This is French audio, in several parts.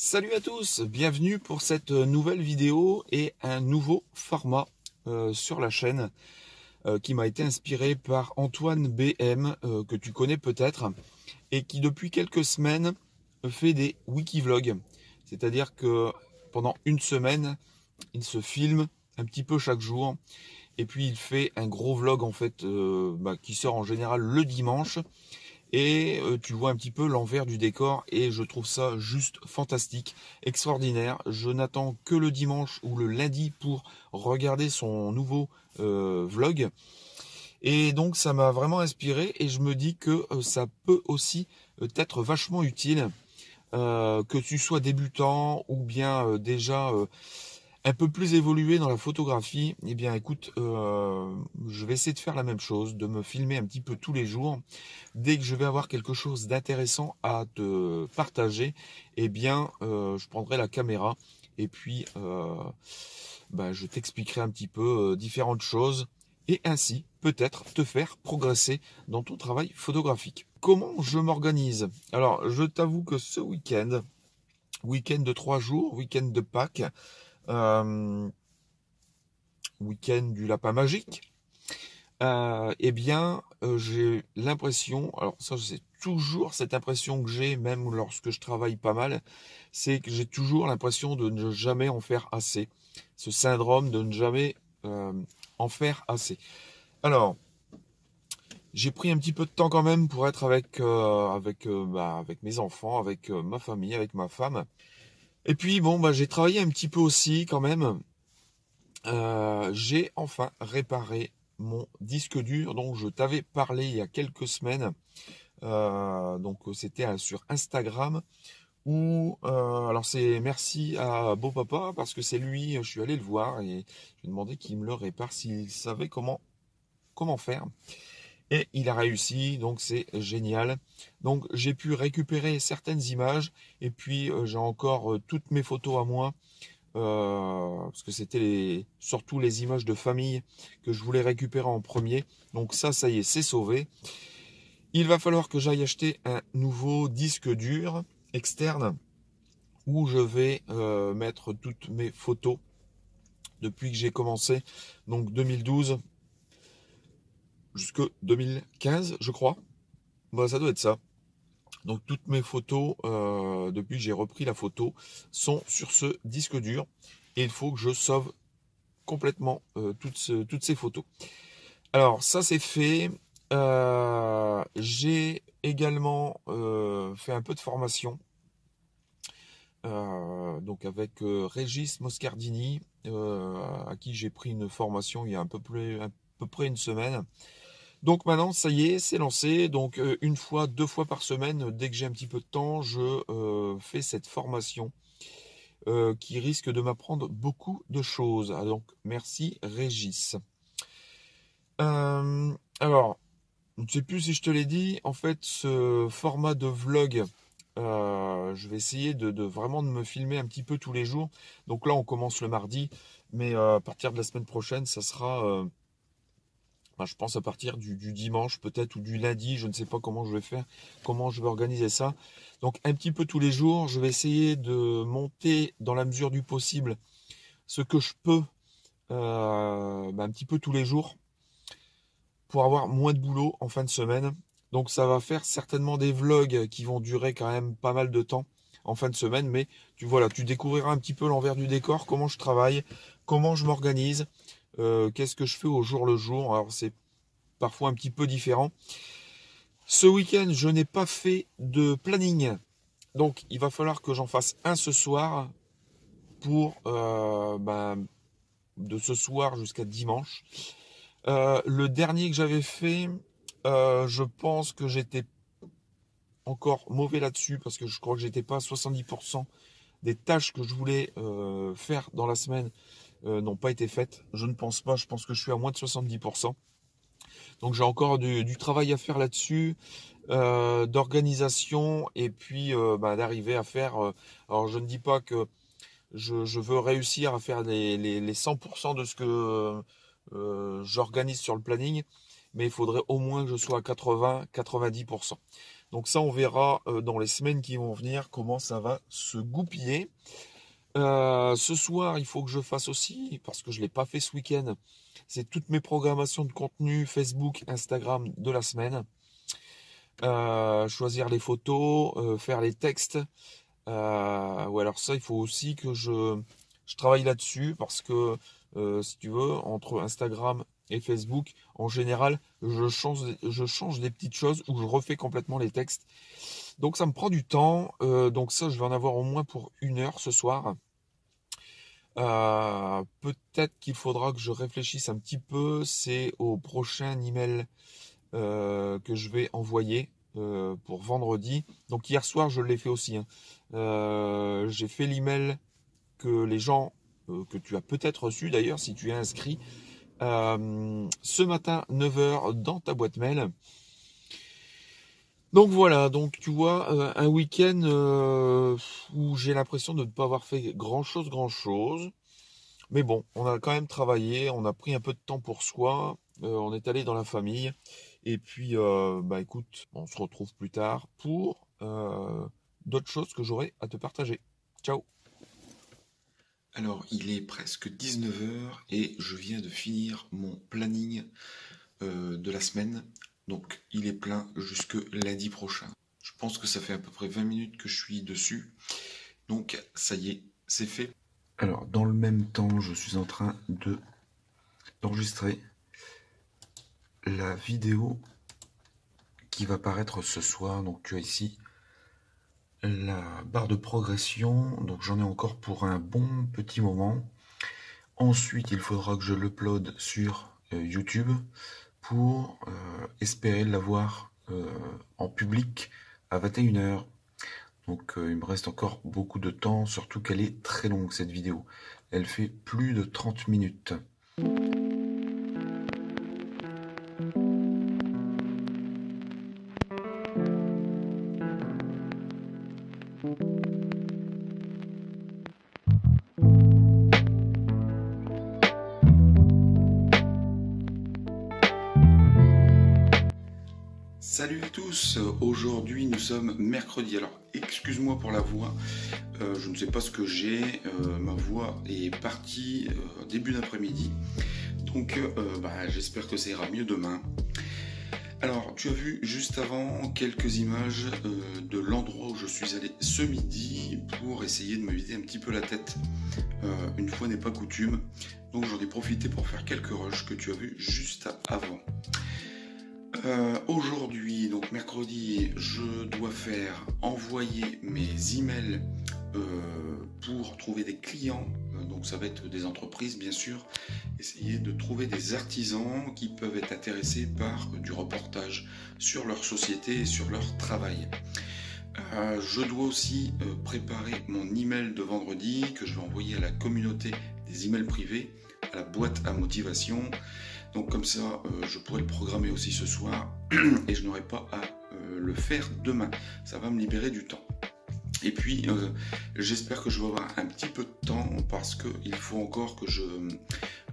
Salut à tous, bienvenue pour cette nouvelle vidéo et un nouveau format sur la chaîne qui m'a été inspiré par Antoine BM, que tu connais peut-être, et qui depuis quelques semaines fait des wikivlogs. C'est-à-dire que pendant une semaine, il se filme un petit peu chaque jour, et puis il fait un gros vlog en fait qui sort en général le dimanche. Et tu vois un petit peu l'envers du décor et je trouve ça juste fantastique, extraordinaire. Je n'attends que le dimanche ou le lundi pour regarder son nouveau vlog. Et donc ça m'a vraiment inspiré et je me dis que ça peut aussi être vachement utile, que tu sois débutant ou bien déjà un peu plus évolué dans la photographie. Eh bien écoute, je vais essayer de faire la même chose, de me filmer un petit peu tous les jours. Dès que je vais avoir quelque chose d'intéressant à te partager, eh bien je prendrai la caméra et puis je t'expliquerai un petit peu différentes choses et ainsi peut-être te faire progresser dans ton travail photographique. Comment je m'organise? Alors je t'avoue que ce week-end de 3 jours, week-end de Pâques, euh, week-end du lapin magique, j'ai l'impression, alors ça c'est toujours cette impression que j'ai même lorsque je travaille pas mal, c'est que j'ai toujours l'impression de ne jamais en faire assez. Ce syndrome de ne jamais en faire assez. Alors, j'ai pris un petit peu de temps quand même pour être avec mes enfants, avec ma famille, avec ma femme. Et puis bon, j'ai travaillé un petit peu aussi quand même. J'ai enfin réparé mon disque dur dont je t'avais parlé il y a quelques semaines. C'était sur Instagram où alors c'est merci à Beau Papa parce que c'est lui, je suis allé le voir et je lui ai demandé qu'il me le répare s'il savait comment faire. Et il a réussi, donc c'est génial. Donc j'ai pu récupérer certaines images et puis j'ai encore toutes mes photos à moi. Parce que c'était surtout les images de famille que je voulais récupérer en premier. Donc ça y est, c'est sauvé. Il va falloir que j'aille acheter un nouveau disque dur externe où je vais mettre toutes mes photos depuis que j'ai commencé, donc 2012 jusque 2015, je crois. Ça doit être ça. Donc toutes mes photos, depuis que j'ai repris la photo, sont sur ce disque dur. Et il faut que je sauve complètement toutes ces photos. Alors ça c'est fait. J'ai également fait un peu de formation. Donc avec Régis Moscardini, à qui j'ai pris une formation il y a à peu près une semaine. Donc maintenant, ça y est, c'est lancé. Donc une fois, 2 fois par semaine, dès que j'ai un petit peu de temps, je fais cette formation qui risque de m'apprendre beaucoup de choses. Ah, donc merci Régis. Alors, je ne sais plus si je te l'ai dit, en fait, ce format de vlog, je vais essayer de vraiment de me filmer un petit peu tous les jours. Donc là, on commence le mardi, mais à partir de la semaine prochaine, ça sera je pense à partir du dimanche peut-être ou du lundi, je ne sais pas comment je vais faire, comment je vais organiser ça. Donc un petit peu tous les jours, je vais essayer de monter dans la mesure du possible ce que je peux un petit peu tous les jours pour avoir moins de boulot en fin de semaine. Donc ça va faire certainement des vlogs qui vont durer quand même pas mal de temps en fin de semaine, mais tu découvriras un petit peu l'envers du décor, comment je travaille, comment je m'organise, qu'est-ce que je fais au jour le jour. Alors c'est parfois un petit peu différent. Ce week-end, je n'ai pas fait de planning. Donc, il va falloir que j'en fasse un ce soir pour de ce soir jusqu'à dimanche. Le dernier que j'avais fait, je pense que j'étais encore mauvais là-dessus parce que je crois que j'étais pas à 70% des tâches que je voulais faire dans la semaine n'ont pas été faites. Je ne pense pas, je pense que je suis à moins de 70%. Donc j'ai encore du travail à faire là-dessus, d'organisation et puis d'arriver à faire. Alors je ne dis pas que je veux réussir à faire les 100% de ce que j'organise sur le planning, mais il faudrait au moins que je sois à 80-90%. Donc ça, on verra dans les semaines qui vont venir comment ça va se goupiller. Ce soir, il faut que je fasse aussi, parce que je ne l'ai pas fait ce week-end, c'est toutes mes programmations de contenu Facebook, Instagram de la semaine. Choisir les photos, faire les textes. Ou alors ça, il faut aussi que je travaille là-dessus, parce que si tu veux, entre Instagram et Facebook, en général, je change des petites choses ou je refais complètement les textes. Donc ça me prend du temps. Donc ça, je vais en avoir au moins pour 1 heure ce soir. Peut-être qu'il faudra que je réfléchisse un petit peu. C'est au prochain email que je vais envoyer pour vendredi. Donc hier soir, je l'ai fait aussi, hein. J'ai fait l'email que les gens, que tu as peut-être reçu d'ailleurs si tu es inscrit, ce matin 9 h dans ta boîte mail. Donc voilà, donc tu vois, un week-end où j'ai l'impression de ne pas avoir fait grand-chose. Mais bon, on a quand même travaillé, on a pris un peu de temps pour soi, on est allé dans la famille. Et puis, bah écoute, on se retrouve plus tard pour d'autres choses que j'aurai à te partager. Ciao! Alors, il est presque 19 h et je viens de finir mon planning de la semaine. Donc, il est plein jusque lundi prochain. Je pense que ça fait à peu près 20 minutes que je suis dessus. Donc, ça y est, c'est fait. Alors, dans le même temps, je suis en train d'enregistrer la vidéo qui va paraître ce soir. Donc, tu as ici la barre de progression, donc j'en ai encore pour un bon petit moment. Ensuite, il faudra que je l'upload sur YouTube pour espérer l'avoir en public à 21 h. Donc il me reste encore beaucoup de temps, surtout qu'elle est très longue cette vidéo. Elle fait plus de 30 minutes. Salut à tous, aujourd'hui nous sommes mercredi. Alors excuse-moi pour la voix, je ne sais pas ce que j'ai, ma voix est partie début d'après-midi, donc j'espère que ça ira mieux demain. Alors tu as vu juste avant quelques images de l'endroit où je suis allé ce midi pour essayer de me vider un petit peu la tête, une fois n'est pas coutume, donc j'en ai profité pour faire quelques rushs que tu as vu juste avant. Aujourd'hui, donc mercredi, je dois envoyer mes emails pour trouver des clients, donc ça va être des entreprises bien sûr, essayer de trouver des artisans qui peuvent être intéressés par du reportage sur leur société et sur leur travail. Je dois aussi préparer mon email de vendredi que je vais envoyer à la communauté des emails privés, à la boîte à motivation. Donc comme ça, je pourrai le programmer aussi ce soir et je n'aurai pas à le faire demain. Ça va me libérer du temps. Et puis, j'espère que je vais avoir un petit peu de temps parce qu'il faut encore que je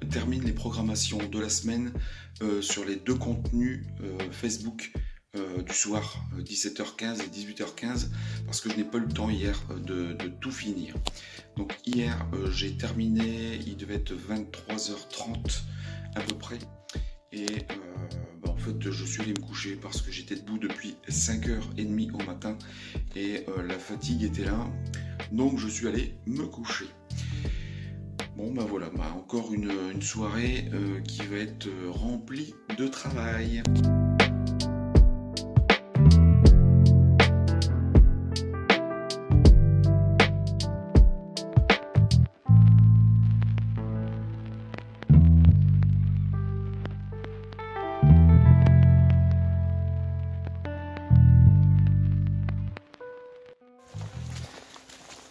termine les programmations de la semaine sur les 2 contenus Facebook du soir, 17h15 et 18h15, parce que je n'ai pas eu le temps hier de tout finir. Donc hier, j'ai terminé, il devait être 23h30 à peu près, et en fait je suis allé me coucher parce que j'étais debout depuis 5h30 au matin et la fatigue était là, donc je suis allé me coucher. Bon voilà, encore une soirée qui va être remplie de travail.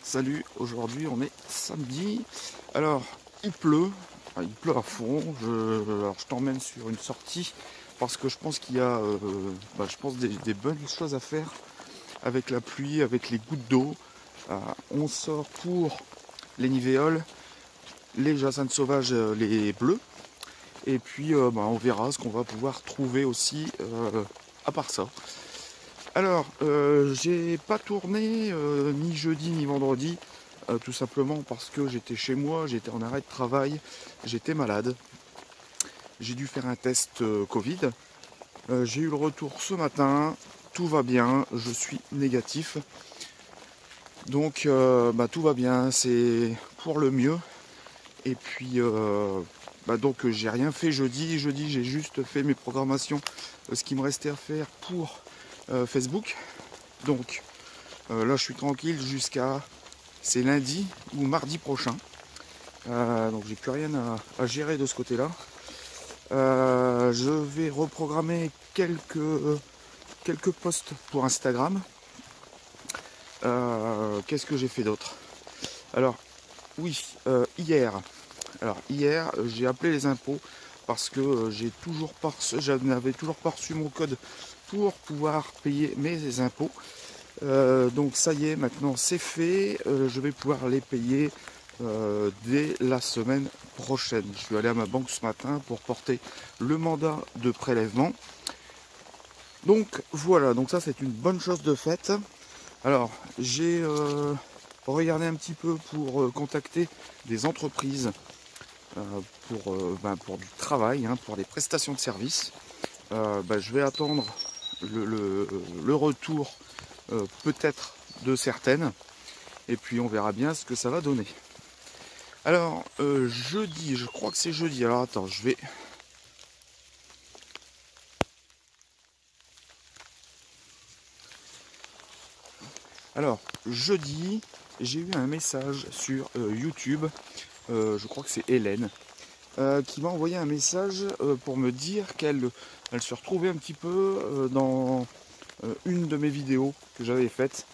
Salut, aujourd'hui on est samedi. Alors il pleut à fond. Alors, je t'emmène sur une sortie parce que je pense qu'il y a des bonnes choses à faire avec la pluie, avec les gouttes d'eau. On sort pour les nivéoles, les jacinthes sauvages, les bleus. Et puis on verra ce qu'on va pouvoir trouver aussi à part ça. Alors, j'ai pas tourné ni jeudi ni vendredi, tout simplement parce que j'étais chez moi, j'étais en arrêt de travail, j'étais malade. J'ai dû faire un test Covid. J'ai eu le retour ce matin, tout va bien, je suis négatif. Donc tout va bien, c'est pour le mieux. Et puis donc j'ai rien fait jeudi. Jeudi j'ai juste fait mes programmations, ce qui me restait à faire pour Facebook. Donc là je suis tranquille jusqu'à c'est lundi ou mardi prochain. Donc j'ai plus rien à gérer de ce côté-là. Je vais reprogrammer quelques posts pour Instagram. Qu'est-ce que j'ai fait d'autre? Alors oui, hier j'ai appelé les impôts parce que je n'avais toujours pas reçu mon code pour pouvoir payer mes impôts. Donc ça y est, maintenant c'est fait, je vais pouvoir les payer dès la semaine prochaine. Je suis allé à ma banque ce matin pour porter le mandat de prélèvement. Donc voilà, donc ça c'est une bonne chose de faite. Alors j'ai regardé un petit peu pour contacter des entreprises pour du travail, pour des prestations de services. Je vais attendre le retour peut-être de certaines, et puis on verra bien ce que ça va donner. Alors jeudi, je crois que c'est jeudi, alors attends, je vais... Alors jeudi, j'ai eu un message sur YouTube, je crois que c'est Hélène, qui m'a envoyé un message pour me dire qu'elle se retrouvait un petit peu dans une de mes vidéos que j'avais faites.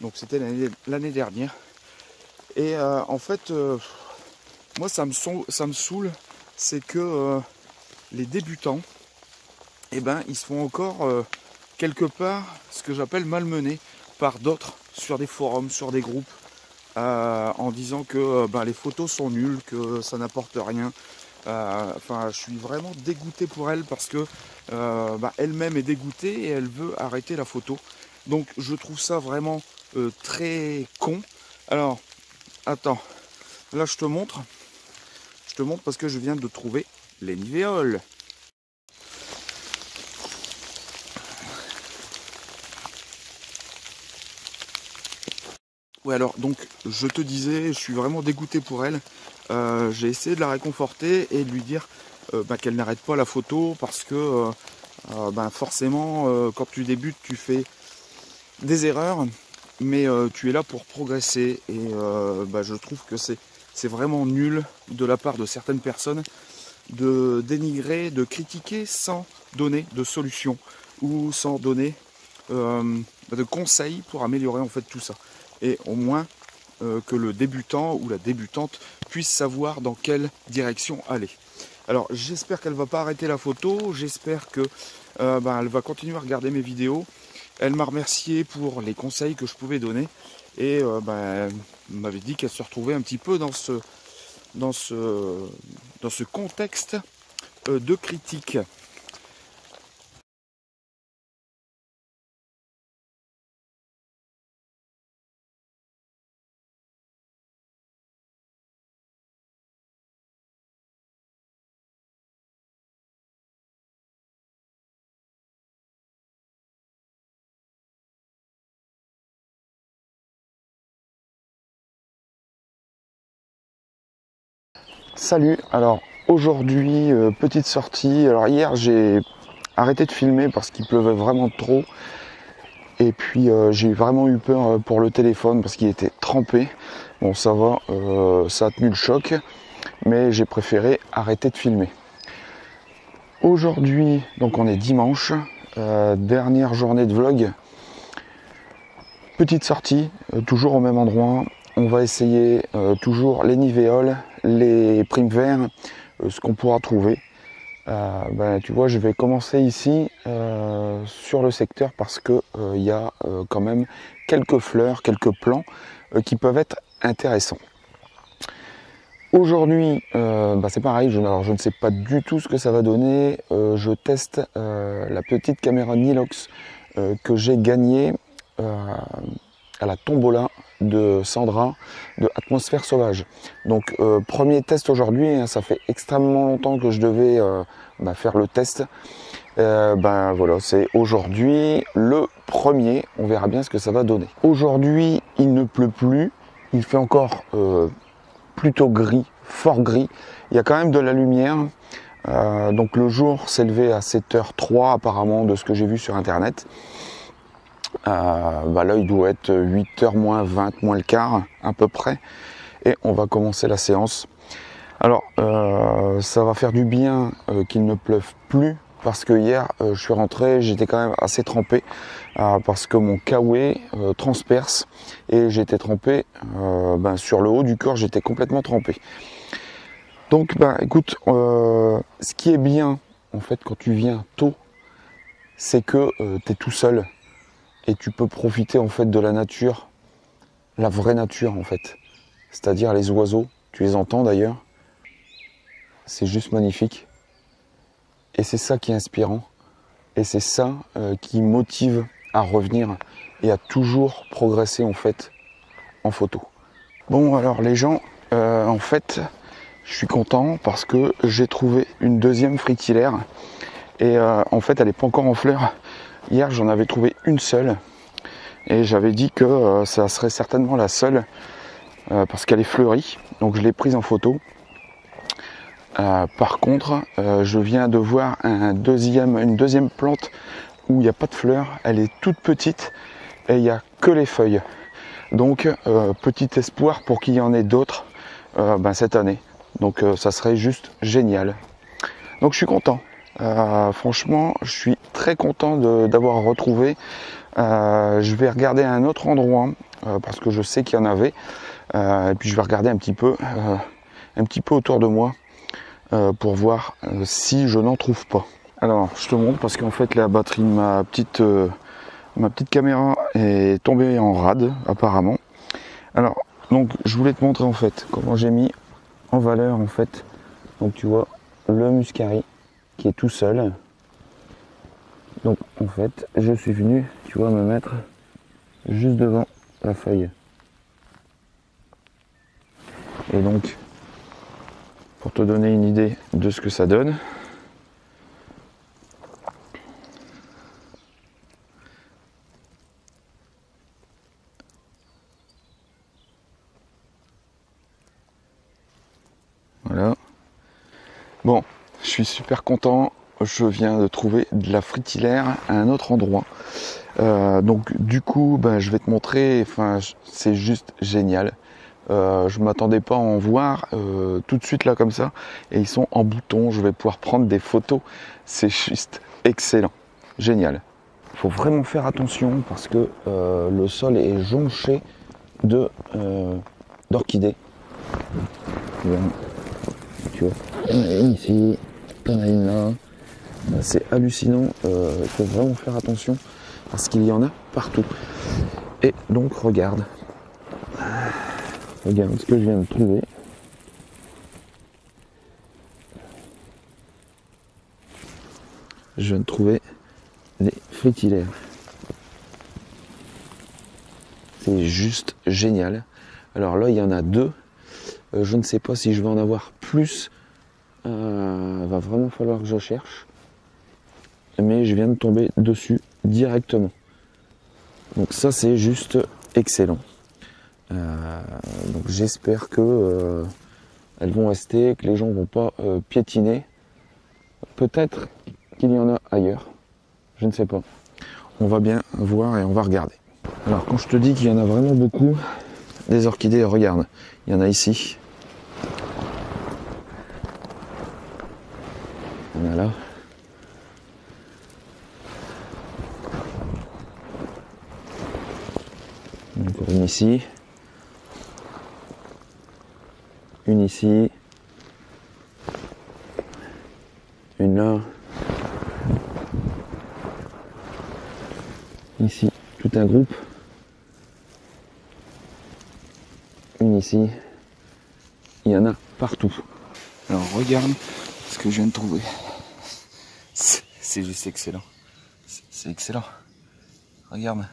Donc c'était l'année dernière. Et en fait, moi ça me saoule, c'est que les débutants, ils se font encore quelque part ce que j'appelle malmenés par d'autres sur des forums, sur des groupes, en disant que les photos sont nulles, que ça n'apporte rien. Je suis vraiment dégoûté pour elle parce que elle-même est dégoûtée et elle veut arrêter la photo. Donc je trouve ça vraiment très con. Alors, attends, là je te montre parce que je viens de trouver les nivéoles. Ouais, alors donc je te disais, je suis vraiment dégoûté pour elle. J'ai essayé de la réconforter et de lui dire qu'elle n'arrête pas la photo parce que forcément quand tu débutes tu fais des erreurs, mais tu es là pour progresser et je trouve que c'est vraiment nul de la part de certaines personnes de dénigrer, de critiquer sans donner de solution ou sans donner de conseils pour améliorer en fait tout ça. Et au moins que le débutant ou la débutante puisse savoir dans quelle direction aller. Alors j'espère qu'elle ne va pas arrêter la photo, j'espère que elle va continuer à regarder mes vidéos. Elle m'a remercié pour les conseils que je pouvais donner et elle m'avait dit qu'elle se retrouvait un petit peu dans ce contexte de critique. Salut, alors aujourd'hui petite sortie. Alors hier j'ai arrêté de filmer parce qu'il pleuvait vraiment trop et puis j'ai vraiment eu peur pour le téléphone parce qu'il était trempé. Bon ça va, ça a tenu le choc, mais j'ai préféré arrêter de filmer. Aujourd'hui donc on est dimanche, dernière journée de vlog. Petite sortie, toujours au même endroit. On va essayer toujours les nivéoles, les primes verts, ce qu'on pourra trouver. Tu vois, je vais commencer ici sur le secteur parce que il y a quand même quelques fleurs, quelques plants qui peuvent être intéressants. Aujourd'hui, c'est pareil, je ne sais pas du tout ce que ça va donner. Je teste la petite caméra Nilox que j'ai gagné à la tombola de Sandra de Atmosphère Sauvage. Donc premier test aujourd'hui, hein, ça fait extrêmement longtemps que je devais faire le test. Voilà, c'est aujourd'hui le premier, on verra bien ce que ça va donner. Aujourd'hui il ne pleut plus, il fait encore plutôt gris, fort gris, il y a quand même de la lumière. Donc le jour s'est levé à 7h03 apparemment de ce que j'ai vu sur internet. Là il doit être 8h moins 20 moins le quart à peu près, et on va commencer la séance. Alors ça va faire du bien qu'il ne pleuve plus, parce que hier je suis rentré, j'étais quand même assez trempé parce que mon kawaii transperce et j'étais trempé sur le haut du corps, j'étais complètement trempé. Donc écoute, ce qui est bien en fait quand tu viens tôt, c'est que tu es tout seul et tu peux profiter en fait de la nature, la vraie nature en fait, c'est-à-dire les oiseaux, tu les entends d'ailleurs, c'est juste magnifique. Et c'est ça qui est inspirant, et c'est ça qui motive à revenir et à toujours progresser en fait en photo. Bon alors les gens, en fait je suis content parce que j'ai trouvé une deuxième fritillaire, et en fait elle n'est pas encore en fleurs. Hier j'en avais trouvé une seule et j'avais dit que ça serait certainement la seule parce qu'elle est fleurie, donc je l'ai prise en photo. Par contre, je viens de voir une deuxième plante où il n'y a pas de fleurs, elle est toute petite et il n'y a que les feuilles. Donc petit espoir pour qu'il y en ait d'autres cette année. Donc ça serait juste génial. Donc je suis content. Franchement, je suis très content d'avoir retrouvé. Je vais regarder à un autre endroit parce que je sais qu'il y en avait. Et puis je vais regarder un petit peu autour de moi. Pour voir si je n'en trouve pas. Alors je te montre parce qu'en fait la batterie de ma petite caméra est tombée en rade apparemment. Alors donc je voulais te montrer en fait comment j'ai mis en valeur en fait. Donc tu vois le muscari qui est tout seul. Donc en fait je suis venu, tu vois, me mettre juste devant la feuille. Et donc pour te donner une idée de ce que ça donne. Voilà. Bon, je suis super content. Je viens de trouver de la fritillaire à un autre endroit. Donc du coup, je vais te montrer. Enfin, c'est juste génial. Je m'attendais pas à en voir tout de suite là comme ça, et ils sont en bouton, je vais pouvoir prendre des photos, c'est juste excellent, génial. Il faut vraiment faire attention parce que le sol est jonché d'orchidées. Tu vois, il y en a une ici, il y en a une là, c'est hallucinant, il faut vraiment faire attention parce qu'il y en a partout. Et donc regarde ce que je viens de trouver. Je viens de trouver des fritillaires. C'est juste génial. Alors là, il y en a deux. Je ne sais pas si je vais en avoir plus. Va vraiment falloir que je cherche. Mais je viens de tomber dessus directement. Donc ça, c'est juste excellent. Donc j'espère que elles vont rester, que les gens vont pas piétiner. Peut-être qu'il y en a ailleurs, je ne sais pas. On va bien voir et on va regarder. Alors quand je te dis qu'il y en a vraiment beaucoup, des orchidées, regarde, il y en a ici. Il y en a là. Encore une ici. Une ici, une là, ici tout un groupe, une ici, il y en a partout. Alors regarde ce que je viens de trouver, c'est juste excellent, c'est excellent. Regarde.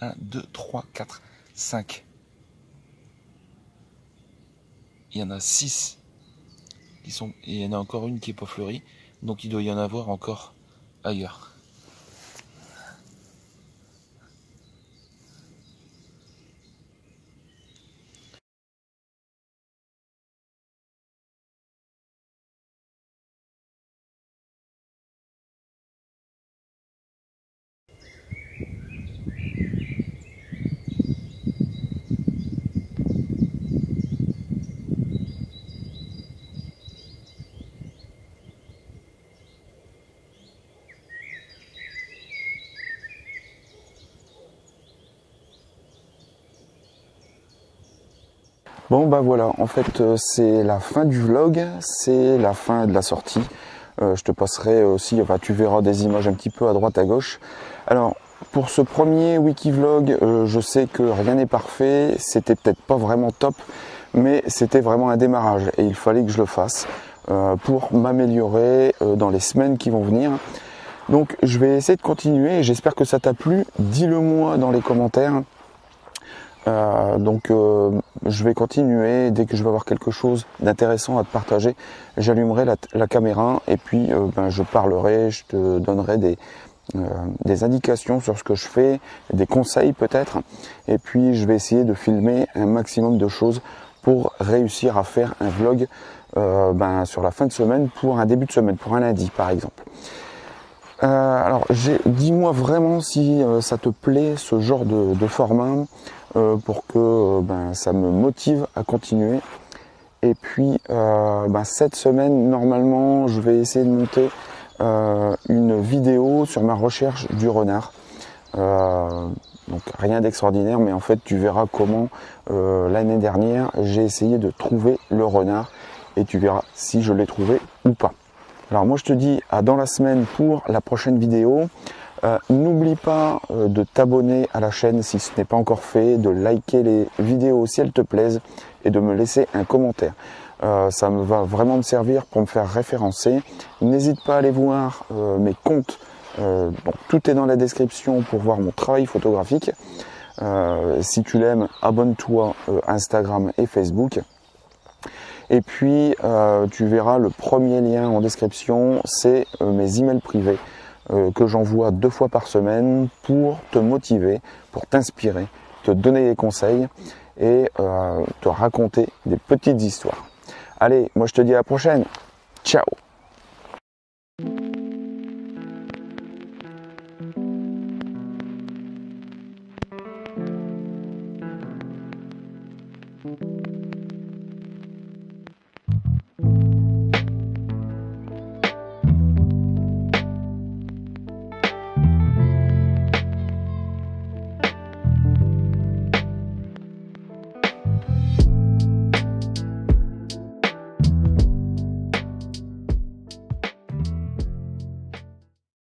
1, 2, 3, 4, 5. Il y en a 6 qui sont... Et il y en a encore une qui n'est pas fleurie. Donc il doit y en avoir encore ailleurs. Bon bah voilà, en fait c'est la fin du vlog, c'est la fin de la sortie. Je te passerai aussi, enfin tu verras des images un petit peu à droite à gauche. Alors pour ce premier Wikivlog, je sais que rien n'est parfait, c'était peut-être pas vraiment top, mais c'était vraiment un démarrage et il fallait que je le fasse pour m'améliorer dans les semaines qui vont venir. Donc je vais essayer de continuer, j'espère que ça t'a plu, dis-le moi dans les commentaires. Je vais continuer, dès que je vais avoir quelque chose d'intéressant à te partager, j'allumerai la caméra et puis je parlerai, je te donnerai des indications sur ce que je fais, des conseils peut-être, et puis je vais essayer de filmer un maximum de choses pour réussir à faire un vlog sur la fin de semaine, pour un début de semaine, pour un lundi par exemple. Alors dis-moi vraiment si ça te plaît ce genre de format, pour que ça me motive à continuer. Et puis cette semaine normalement je vais essayer de monter une vidéo sur ma recherche du renard. Donc rien d'extraordinaire, mais en fait tu verras comment l'année dernière j'ai essayé de trouver le renard et tu verras si je l'ai trouvé ou pas. Alors moi je te dis à dans la semaine pour la prochaine vidéo. N'oublie pas de t'abonner à la chaîne si ce n'est pas encore fait, de liker les vidéos si elles te plaisent et de me laisser un commentaire. Ça me va vraiment me servir pour me faire référencer. N'hésite pas à aller voir mes comptes. Tout est dans la description pour voir mon travail photographique. Si tu l'aimes, abonne-toi Instagram et Facebook. Et puis tu verras le premier lien en description, c'est mes emails privés que j'envoie 2 fois par semaine pour te motiver, pour t'inspirer, te donner des conseils et te raconter des petites histoires. Allez, moi je te dis à la prochaine. Ciao!